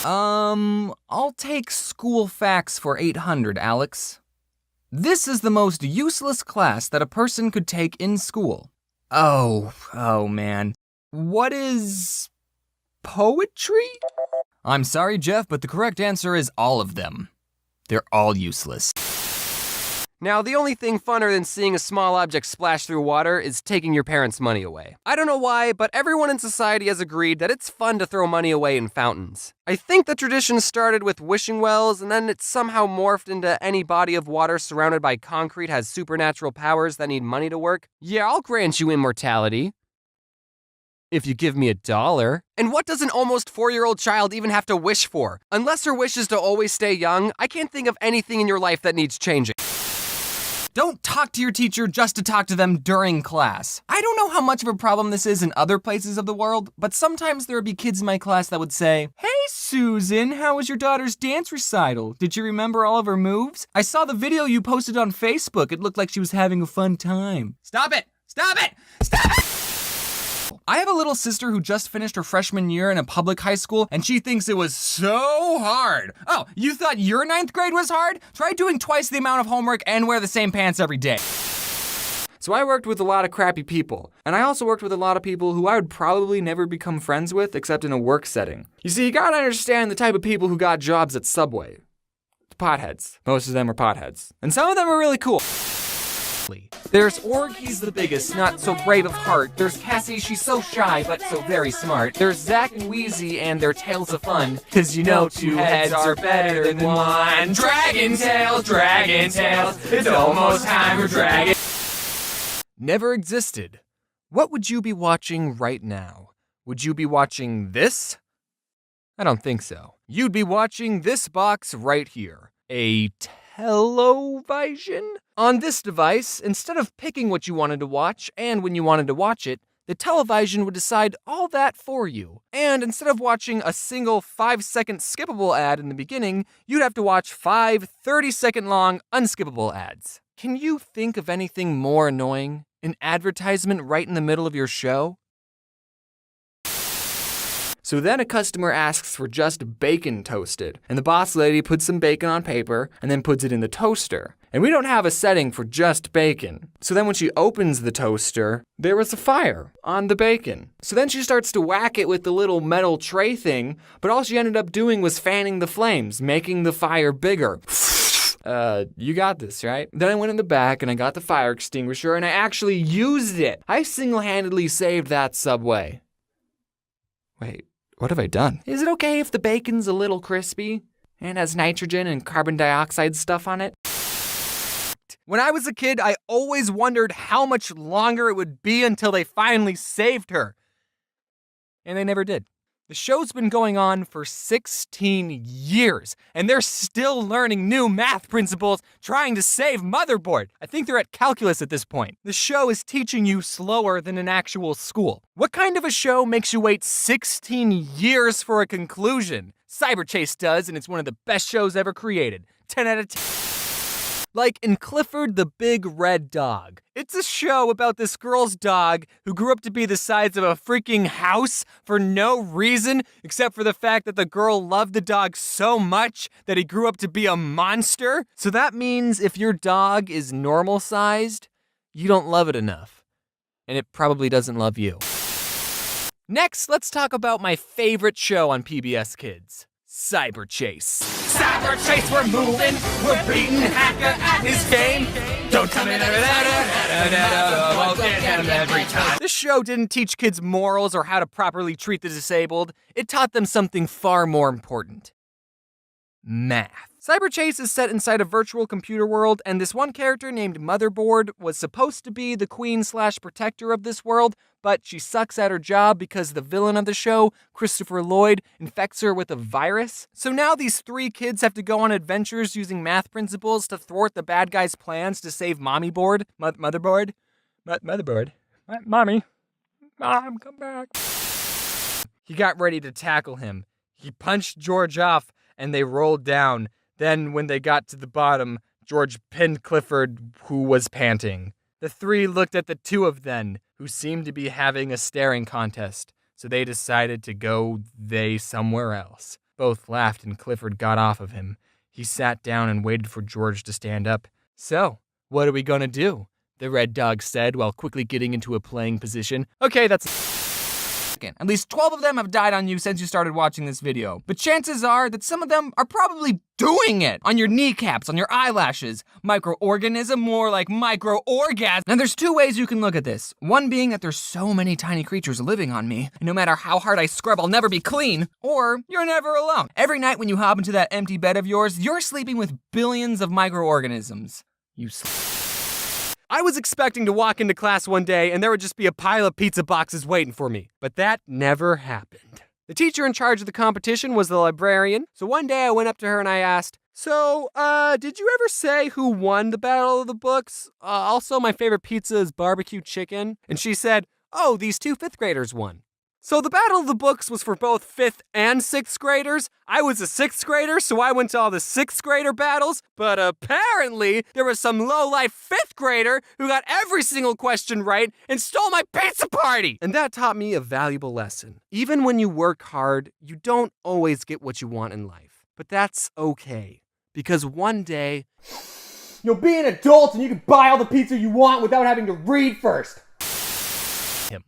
I'll take school facts for 800, Alex. This is the most useless class that a person could take in school. Oh man. What is poetry? I'm sorry, Jeff, but the correct answer is all of them. They're all useless. Now, the only thing funner than seeing a small object splash through water is taking your parents' money away. I don't know why, but everyone in society has agreed that it's fun to throw money away in fountains. I think the tradition started with wishing wells, and then it somehow morphed into any body of water surrounded by concrete has supernatural powers that need money to work. Yeah, I'll grant you immortality. If you give me $1. And what does an almost 4-year-old child even have to wish for? Unless her wish is to always stay young, I can't think of anything in your life that needs changing. Don't talk to your teacher just to talk to them during class. I don't know how much of a problem this is in other places of the world, but sometimes there would be kids in my class that would say, "Hey Susan, how was your daughter's dance recital? Did you remember all of her moves? I saw the video you posted on Facebook. It looked like she was having a fun time." Stop it! Stop it! Stop it! I have a little sister who just finished her freshman year in a public high school, and she thinks it was so hard. Oh, you thought your 9th grade was hard? Try doing twice the amount of homework and wear the same pants every day. So I worked with a lot of crappy people, and I also worked with a lot of people who I would probably never become friends with except in a work setting. You see, you gotta understand the type of people who got jobs at Subway. Potheads. Most of them are potheads. And some of them are really cool. There's Org, he's the biggest, not so brave of heart. There's Cassie, she's so shy, but so very smart. There's Zach and Wheezy and their tales of fun. Cause you know 2 heads are better than 1. Dragon Tales, it's almost time for Dragon. Never existed. What would you be watching right now? Would you be watching this? I don't think so. You'd be watching this box right here. A television? On this device, instead of picking what you wanted to watch and when you wanted to watch it, the television would decide all that for you. And instead of watching a single 5-second skippable ad in the beginning, you'd have to watch 5 30-second long unskippable ads. Can you think of anything more annoying? An advertisement right in the middle of your show? So then a customer asks for just bacon toasted, and the boss lady puts some bacon on paper and then puts it in the toaster. And we don't have a setting for just bacon. So then when she opens the toaster, there was a fire on the bacon. So then she starts to whack it with the little metal tray thing, but all she ended up doing was fanning the flames, making the fire bigger. You got this, right? Then I went in the back and I got the fire extinguisher and I actually used it. I single-handedly saved that Subway. Wait. What have I done? Is it okay if the bacon's a little crispy and has nitrogen and carbon dioxide stuff on it? When I was a kid, I always wondered how much longer it would be until they finally saved her. And they never did. The show's been going on for 16 years, and they're still learning new math principles trying to save Motherboard. I think they're at calculus at this point. The show is teaching you slower than an actual school. What kind of a show makes you wait 16 years for a conclusion? Cyberchase does, and it's one of the best shows ever created. 10 out of 10. Like in Clifford the Big Red Dog. It's a show about this girl's dog who grew up to be the size of a freaking house for no reason except for the fact that the girl loved the dog so much that he grew up to be a monster. So that means if your dog is normal sized, you don't love it enough. And it probably doesn't love you. Next, let's talk about my favorite show on PBS Kids. Cyberchase. Cyberchase, we're moving, we're beating Hacker at his game. Don't tell me that, we'll get him every time. This show didn't teach kids morals or how to properly treat the disabled. It taught them something far more important. Math. Cyberchase is set inside a virtual computer world, and this one character named Motherboard was supposed to be the queen/protector of this world, but she sucks at her job because the villain of the show, Christopher Lloyd, infects her with a virus. So now these 3 kids have to go on adventures using math principles to thwart the bad guy's plans to save Mommyboard. Motherboard? Motherboard? Mommy? Mom, come back. He got ready to tackle him. He punched George off, and they rolled down. Then, when they got to the bottom, George pinned Clifford, who was panting. The 3 looked at the 2 of them, who seemed to be having a staring contest, so they decided to go somewhere else. both laughed and Clifford got off of him. He sat down and waited for George to stand up. "So, what are we gonna do?" the red dog said while quickly getting into a playing position. "Okay, that's..." At least 12 of them have died on you since you started watching this video. But chances are that some of them are probably doing it on your kneecaps, on your eyelashes. Microorganism, more like microorgasm. Now there's two ways you can look at this. One being that there's so many tiny creatures living on me, and no matter how hard I scrub, I'll never be clean. Or you're never alone. Every night when you hop into that empty bed of yours, you're sleeping with billions of microorganisms. I was expecting to walk into class one day and there would just be a pile of pizza boxes waiting for me, but that never happened. The teacher in charge of the competition was the librarian, so one day I went up to her and I asked, "So, did you ever say who won the Battle of the Books? Also, my favorite pizza is barbecue chicken." And she said, "Oh, these two 5th graders won." So the Battle of the Books was for both 5th and 6th graders. I was a 6th grader, so I went to all the 6th grader battles, but apparently there was some low-life 5th grader who got every single question right and stole my pizza party! And that taught me a valuable lesson. Even when you work hard, you don't always get what you want in life. But that's okay, because one day, you'll be an adult and you can buy all the pizza you want without having to read first.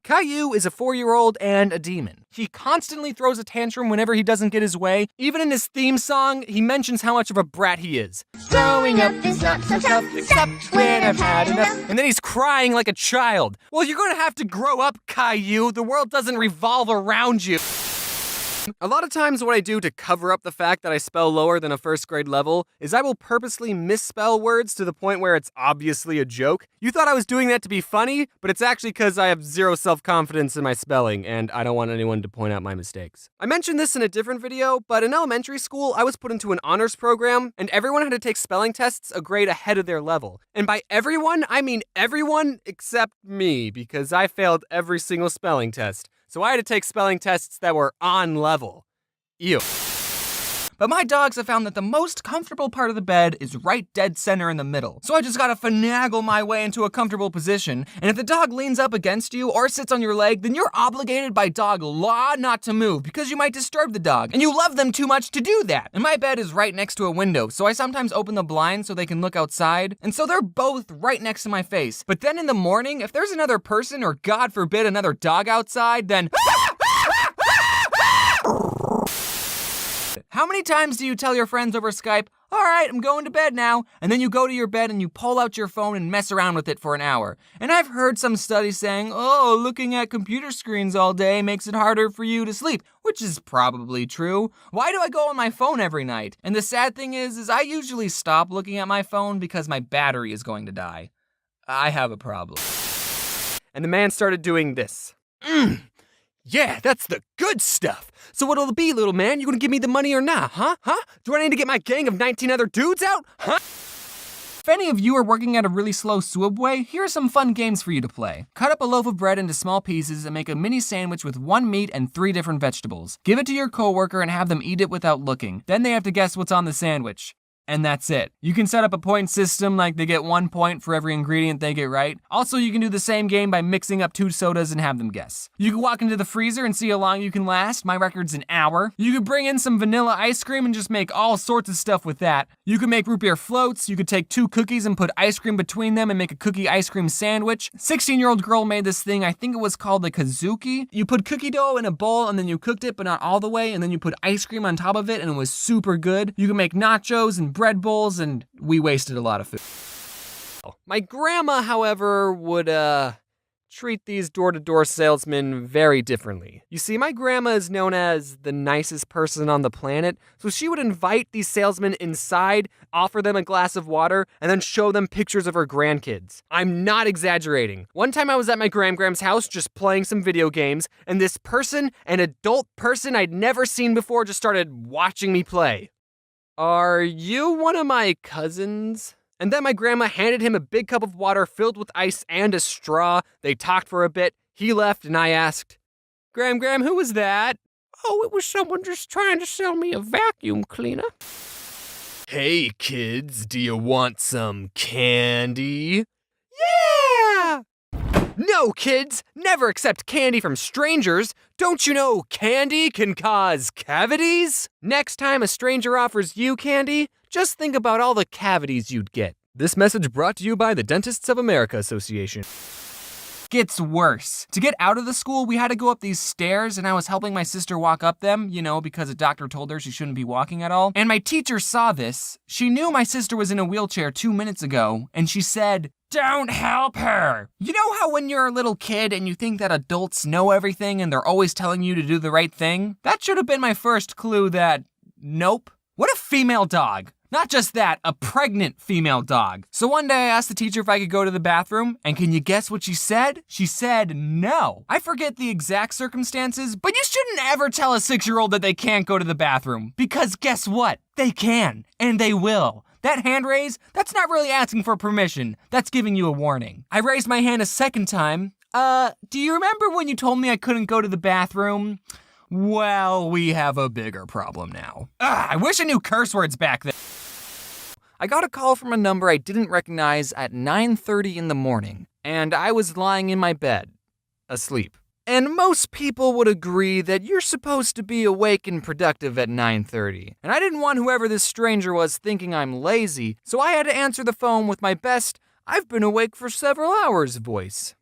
Caillou is a 4-year-old and a demon. He constantly throws a tantrum whenever he doesn't get his way. Even in his theme song, he mentions how much of a brat he is. "Growing up is not so tough, except when I've had enough." And then he's crying like a child. Well, you're gonna have to grow up, Caillou. The world doesn't revolve around you. A lot of times what I do to cover up the fact that I spell lower than a 1st grade level is I will purposely misspell words to the point where it's obviously a joke. You thought I was doing that to be funny, but it's actually because I have zero self-confidence in my spelling and I don't want anyone to point out my mistakes. I mentioned this in a different video, but in elementary school, I was put into an honors program and everyone had to take spelling tests a grade ahead of their level. And by everyone, I mean everyone except me, because I failed every single spelling test. So I had to take spelling tests that were on level. Ew. But my dogs have found that the most comfortable part of the bed is right dead center in the middle. So I just gotta finagle my way into a comfortable position. And if the dog leans up against you or sits on your leg, then you're obligated by dog law not to move because you might disturb the dog. And you love them too much to do that. And my bed is right next to a window, so I sometimes open the blinds so they can look outside. And so they're both right next to my face. But then in the morning, if there's another person or God forbid another dog outside, then how many times do you tell your friends over Skype, "All right, I'm going to bed now," and then you go to your bed and you pull out your phone and mess around with it for an hour? And I've heard some studies saying, "Oh, looking at computer screens all day makes it harder for you to sleep," which is probably true. Why do I go on my phone every night? And the sad thing is I usually stop looking at my phone because my battery is going to die. I have a problem. And the man started doing this. Yeah, that's the good stuff. So what'll it be, little man? You gonna give me the money or not, huh? Do I need to get my gang of 19 other dudes out, huh? If any of you are working at a really slow subway, here are some fun games for you to play. Cut up a loaf of bread into small pieces and make a mini sandwich with 1 meat and 3 different vegetables. Give it to your coworker and have them eat it without looking. Then they have to guess what's on the sandwich. And that's it. You can set up a point system like they get 1 point for every ingredient they get right. Also, you can do the same game by mixing up 2 sodas and have them guess. You can walk into the freezer and see how long you can last. My record's an hour. You could bring in some vanilla ice cream and just make all sorts of stuff with that. You could make root beer floats. You could take 2 cookies and put ice cream between them and make a cookie ice cream sandwich. 16-year-old girl made this thing, I think it was called a kazuki. You put cookie dough in a bowl and then you cooked it, but not all the way, and then you put ice cream on top of it and it was super good. You can make nachos and bread bowls, and we wasted a lot of food. My grandma, however, would treat these door-to-door salesmen very differently. You see, my grandma is known as the nicest person on the planet, so she would invite these salesmen inside, offer them a glass of water, and then show them pictures of her grandkids. I'm not exaggerating. One time I was at my grand's house just playing some video games, and this person, an adult person I'd never seen before, just started watching me play. "Are you one of my cousins?" And then my grandma handed him a big cup of water filled with ice and a straw. They talked for a bit. He left, and I asked, Gram, who was that?" "Oh, it was someone just trying to sell me a vacuum cleaner." "Hey, kids, do you want some candy?" "Yeah!" No, kids! Never accept candy from strangers! Don't you know candy can cause cavities? Next time a stranger offers you candy, just think about all the cavities you'd get. This message brought to you by the Dentists of America Association. Gets worse. To get out of the school, we had to go up these stairs, and I was helping my sister walk up them, because a doctor told her she shouldn't be walking at all. And my teacher saw this. She knew my sister was in a wheelchair 2 minutes ago, and she said, "Don't help her." You know how when you're a little kid and you think that adults know everything and they're always telling you to do the right thing? That should have been my first clue that, nope. What a female dog. Not just that, a pregnant female dog. So one day I asked the teacher if I could go to the bathroom, and can you guess what she said? She said no. I forget the exact circumstances, but you shouldn't ever tell a 6-year-old that they can't go to the bathroom, because guess what? They can, and they will. That hand raise, that's not really asking for permission, that's giving you a warning. I raised my hand a second time. Do you remember when you told me I couldn't go to the bathroom? Well, we have a bigger problem now. I wish I knew curse words back then. I got a call from a number I didn't recognize at 9:30 in the morning, and I was lying in my bed, asleep. And most people would agree that you're supposed to be awake and productive at 9:30. And I didn't want whoever this stranger was thinking I'm lazy, so I had to answer the phone with my best, "I've been awake for several hours" voice.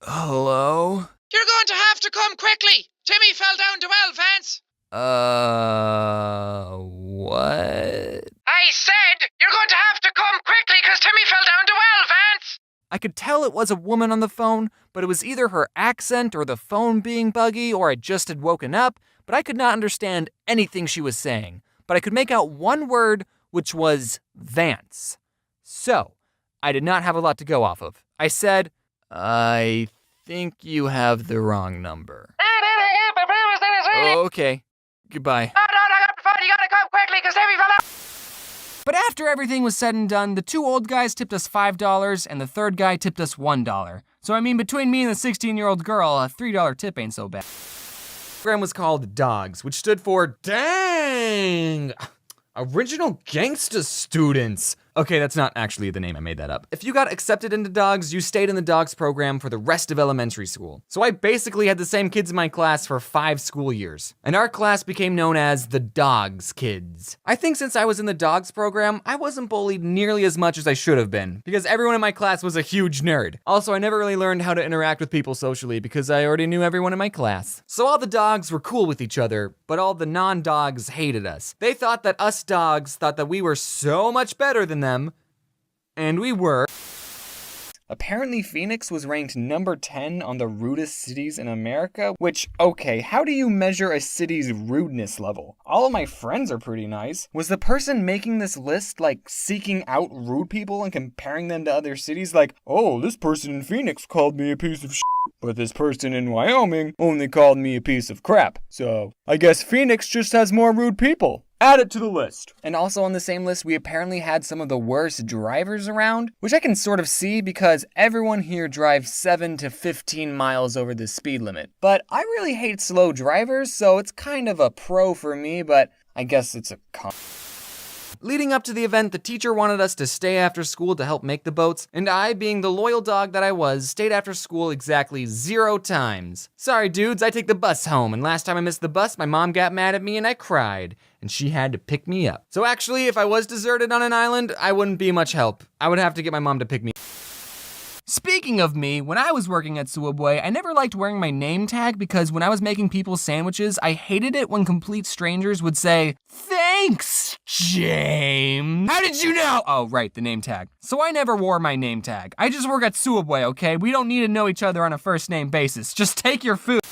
Hello? You're going to have to come quickly. Timmy fell down the well, Vance. What? I said you're going to have to come quickly because Timmy fell down the well, Vance. I could tell it was a woman on the phone, but it was either her accent or the phone being buggy or I just had woken up, but I could not understand anything she was saying. But I could make out one word, which was Vance. So, I did not have a lot to go off of. I said, "I think you have the wrong number." Okay. Goodbye. No, you gotta come quickly because Timmy fell down. But after everything was said and done, the 2 old guys tipped us $5 and the third guy tipped us $1. So between me and the 16-year-old girl, a $3 tip ain't so bad. The program was called DOGS, which stood for Dang! Original Gangsta Students. Okay, that's not actually the name, I made that up. If you got accepted into DOGS, you stayed in the DOGS program for the rest of elementary school. So I basically had the same kids in my class for 5 school years. And our class became known as the DOGS kids. I think since I was in the DOGS program, I wasn't bullied nearly as much as I should have been, because everyone in my class was a huge nerd. Also, I never really learned how to interact with people socially because I already knew everyone in my class. So all the dogs were cool with each other, but all the non-dogs hated us. They thought that us dogs thought that we were so much better than them, and we were. Apparently Phoenix was ranked number 10 on the rudest cities in America, which, okay, how do you measure a city's rudeness level? All of my friends are pretty nice. Was the person making this list, seeking out rude people and comparing them to other cities? Oh, this person in Phoenix called me a piece of shit, but this person in Wyoming only called me a piece of crap. So, I guess Phoenix just has more rude people. Add it to the list. And also on the same list, we apparently had some of the worst drivers around, which I can sort of see because everyone here drives 7 to 15 miles over the speed limit. But I really hate slow drivers, so it's kind of a pro for me, but I guess it's a con. Leading up to the event, the teacher wanted us to stay after school to help make the boats, and I, being the loyal dog that I was, stayed after school exactly 0 times. Sorry dudes, I take the bus home, and last time I missed the bus, my mom got mad at me and I cried, and she had to pick me up. So actually, if I was deserted on an island, I wouldn't be much help. I would have to get my mom to pick me up. Speaking of me, when I was working at Subway, I never liked wearing my name tag because when I was making people's sandwiches, I hated it when complete strangers would say, "Thanks, James." How did you know? Oh, right, the name tag. So I never wore my name tag. I just work at Subway, okay? We don't need to know each other on a first name basis. Just take your food.